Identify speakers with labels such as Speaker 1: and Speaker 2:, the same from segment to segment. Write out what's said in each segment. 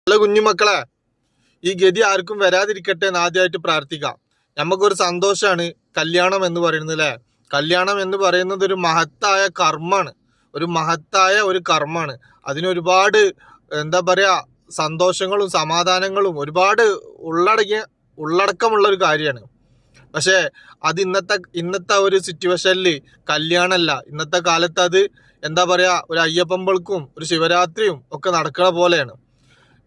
Speaker 1: അല്ല കുഞ്ഞുമക്കളെ, ഈ ഗതി ആർക്കും വരാതിരിക്കട്ടെ എന്ന് ആദ്യമായിട്ട് പ്രാർത്ഥിക്കാം. നമുക്കൊരു സന്തോഷമാണ് കല്യാണം എന്ന് പറയുന്നത് അല്ലേ. കല്യാണം എന്ന് പറയുന്നത് ഒരു മഹത്തായ കർമ്മമാണ്, ഒരു കർമ്മമാണ്. അതിനൊരുപാട് എന്താ പറയാ സന്തോഷങ്ങളും സമാധാനങ്ങളും ഒരുപാട് ഉള്ളടക്കമുള്ള ഒരു കാര്യമാണ്. പക്ഷേ അത് ഇന്നത്തെ ഒരു സിറ്റുവേഷനിൽ കല്യാണമല്ല. ഇന്നത്തെ കാലത്ത് അത് എന്താ പറയാ ഒരു അയ്യപ്പമ്പൾക്കും ഒരു ശിവരാത്രിയും ഒക്കെ നടക്കണ പോലെയാണ്.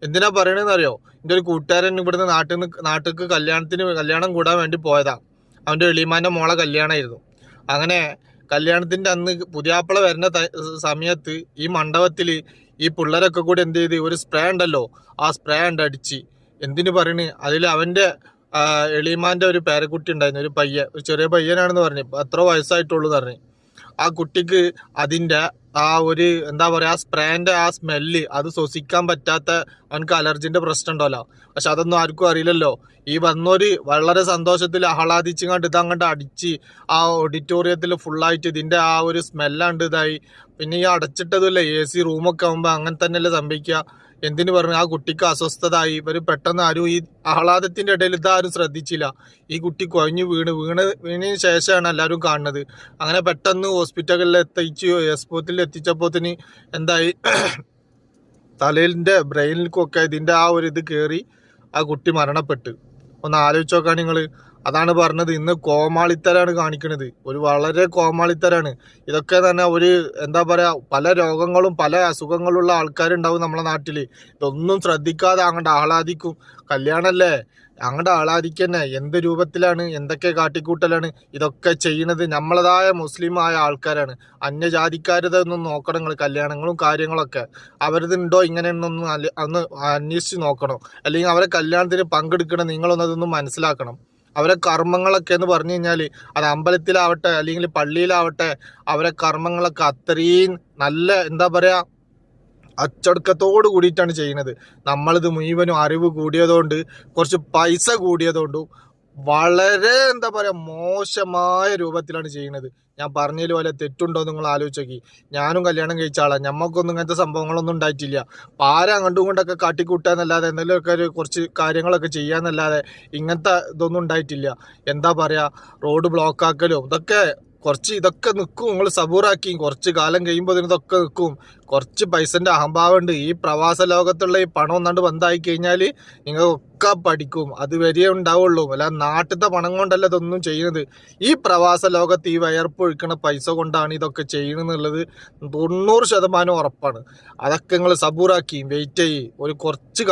Speaker 1: എന്തിനാ പറയണെന്ന് അറിയോ? എൻ്റെ ഒരു കൂട്ടുകാരൻ ഇവിടുന്ന് നാട്ടിലേക്ക് കല്യാണം കൂടാൻ വേണ്ടി പോയതാ. അവൻ്റെ എളിമാൻ്റെ മോളെ കല്യാണമായിരുന്നു. അങ്ങനെ കല്യാണത്തിൻ്റെ അന്ന് പുതിയാപ്പിള വരുന്ന സമയത്ത് ഈ മണ്ഡപത്തിൽ ഈ പിള്ളേരൊക്കെ കൂടി എന്ത് ചെയ്ത്, ഒരു സ്പ്രേ ഉണ്ടല്ലോ, ആ സ്പ്രേ അടിച്ച്. എന്തിനു പറയണ്, അതിൽ അവൻ്റെ എളിമാൻ്റെ ഒരു പേരക്കുട്ടി ഉണ്ടായിരുന്നു, ഒരു ചെറിയ പയ്യനാണെന്ന് പറഞ്ഞു. എത്ര വയസ്സായിട്ടുള്ളൂ എന്ന് പറഞ്ഞു. ആ കുട്ടിക്ക് അതിൻ്റെ ആ ഒരു എന്താ പറയുക, ആ സ്പ്രേൻ്റെ ആ സ്മെല്ല് അത് ശ്വസിക്കാൻ പറ്റാത്ത, അവനക്ക് അലർജിൻ്റെ പ്രശ്നം ഉണ്ടല്ലോ. പക്ഷെ അതൊന്നും ആർക്കും അറിയില്ലല്ലോ. ഈ വന്നൊരു വളരെ സന്തോഷത്തിൽ ആഹ്ലാദിച്ചുകൊണ്ട് ഇതങ്ങോട്ട് അടിച്ച് ആ ഓഡിറ്റോറിയത്തിൽ ഫുള്ളായിട്ട് ഇതിൻ്റെ ആ ഒരു സ്മെല്ലാണ്ട് ഇതായി. പിന്നെ ഈ അടച്ചിട്ടതുമല്ല, AC റൂമൊക്കെ ആകുമ്പോൾ അങ്ങനെ തന്നെയല്ലേ സംഭവിക്കുക. എന്തിനു പറഞ്ഞു, ആ കുട്ടിക്ക് അസ്വസ്ഥതായി. ഇവർ പെട്ടെന്ന് ആരും ഈ ആഹ്ലാദത്തിൻ്റെ ഇടയിൽ ഇതാരും ശ്രദ്ധിച്ചില്ല. ഈ കുട്ടി കുഴഞ്ഞു വീണതിന് ശേഷമാണ് എല്ലാവരും കാണുന്നത്. അങ്ങനെ പെട്ടെന്ന് ഹോസ്പിറ്റലിൽ എത്തിച്ചപ്പോത്തിന് എന്തായി, തലയിൻ്റെ ബ്രെയിനിലേക്കൊക്കെ ഇതിൻ്റെ ആ ഒരു ഇത് കയറി ആ കുട്ടി മരണപ്പെട്ട്. ഒന്ന് ആലോചിച്ച് നോക്കാൻ നിങ്ങൾ. അതാണ് പറഞ്ഞത്, ഇന്ന് കോമാളിത്തരാണ് കാണിക്കുന്നത്, ഒരു വളരെ കോമാളിത്തരാണ്. ഇതൊക്കെ തന്നെ ഒരു എന്താ പറയുക, പല രോഗങ്ങളും പല അസുഖങ്ങളുള്ള ആൾക്കാരുണ്ടാവും നമ്മളെ നാട്ടിൽ. ഇതൊന്നും ശ്രദ്ധിക്കാതെ അങ്ങോട്ട് ആഹ്ലാദിക്കും. കല്യാണമല്ലേ, അങ്ങോട്ട് ആഹ്ലാദിക്കന്നെ. എന്ത് രൂപത്തിലാണ്, എന്തൊക്കെ കാട്ടിക്കൂട്ടലാണ് ഇതൊക്കെ ചെയ്യണത്. നമ്മളതായ മുസ്ലിം ആയ ആൾക്കാരാണ്. അന്യജാതിക്കാരതൊന്നും നോക്കണം നിങ്ങൾ. കല്യാണങ്ങളും കാര്യങ്ങളൊക്കെ അവരതുണ്ടോ ഇങ്ങനെയൊന്നും അന്ന് അന്വേഷിച്ച് നോക്കണം. അല്ലെങ്കിൽ അവരെ കല്യാണത്തിന് പങ്കെടുക്കണം, നിങ്ങളൊന്നതൊന്നും മനസ്സിലാക്കണം. അവരെ കർമ്മങ്ങളൊക്കെ എന്ന് പറഞ്ഞു കഴിഞ്ഞാൽ അത് അമ്പലത്തിലാവട്ടെ അല്ലെങ്കിൽ പള്ളിയിലാവട്ടെ, അവരെ കർമ്മങ്ങളൊക്കെ അത്രയും നല്ല എന്താ പറയുക അച്ചടക്കത്തോട് കൂടിയിട്ടാണ് ചെയ്യുന്നത്. നമ്മളിത് മുഴുവനും അറിവ് കൂടിയതുകൊണ്ട്, കുറച്ച് പൈസ കൂടിയതുകൊണ്ടും വളരെ എന്താ പറയുക മോശമായ രൂപത്തിലാണ് ചെയ്യുന്നത്. ഞാൻ പറഞ്ഞതിൽ പോലെ തെറ്റുണ്ടോ നിങ്ങൾ ആലോചിച്ച് നോക്കി. ഞാനും കല്യാണം കഴിച്ച ആളാണ്. ഞമ്മക്കൊന്നും ഇങ്ങനത്തെ സംഭവങ്ങളൊന്നും ഉണ്ടായിട്ടില്ല. പാര അങ്ങോട്ടും ഇങ്ങോട്ടൊക്കെ കാട്ടിക്കൂട്ടാന്നല്ലാതെ എന്തെങ്കിലുമൊക്കെ കുറച്ച് കാര്യങ്ങളൊക്കെ ചെയ്യാന്നല്ലാതെ ഇങ്ങനത്തെ ഇതൊന്നും ഉണ്ടായിട്ടില്ല. എന്താ പറയുക, റോഡ് ബ്ലോക്കാക്കലും ഇതൊക്കെ നിൽക്കും. നിങ്ങൾ സബൂറാക്കി കുറച്ച് കാലം കഴിയുമ്പോൾ ഇതൊക്കെ നിൽക്കും. കുറച്ച് പൈസൻ്റെ അഹംഭാവമുണ്ട്. ഈ പ്രവാസ ലോകത്തുള്ള ഈ പണം ഒന്നാണ്ട് ബന്ധമായി കഴിഞ്ഞാൽ നിങ്ങൾക്കൊക്കെ പഠിക്കും. അത് വരെ ഉണ്ടാവുള്ളൂ. അല്ല നാട്ടിലത്തെ പണം കൊണ്ടല്ല ഇതൊന്നും ചെയ്യുന്നത്. ഈ പ്രവാസ ലോകത്ത് ഈ വയർപ്പൊഴിക്കണ പൈസ കൊണ്ടാണ് ഇതൊക്കെ ചെയ്യണമെന്നുള്ളത് 90% ഉറപ്പാണ്. അതൊക്കെ നിങ്ങൾ സബൂറാക്കി വെയിറ്റ് ചെയ്യും. ഒരു കുറച്ച്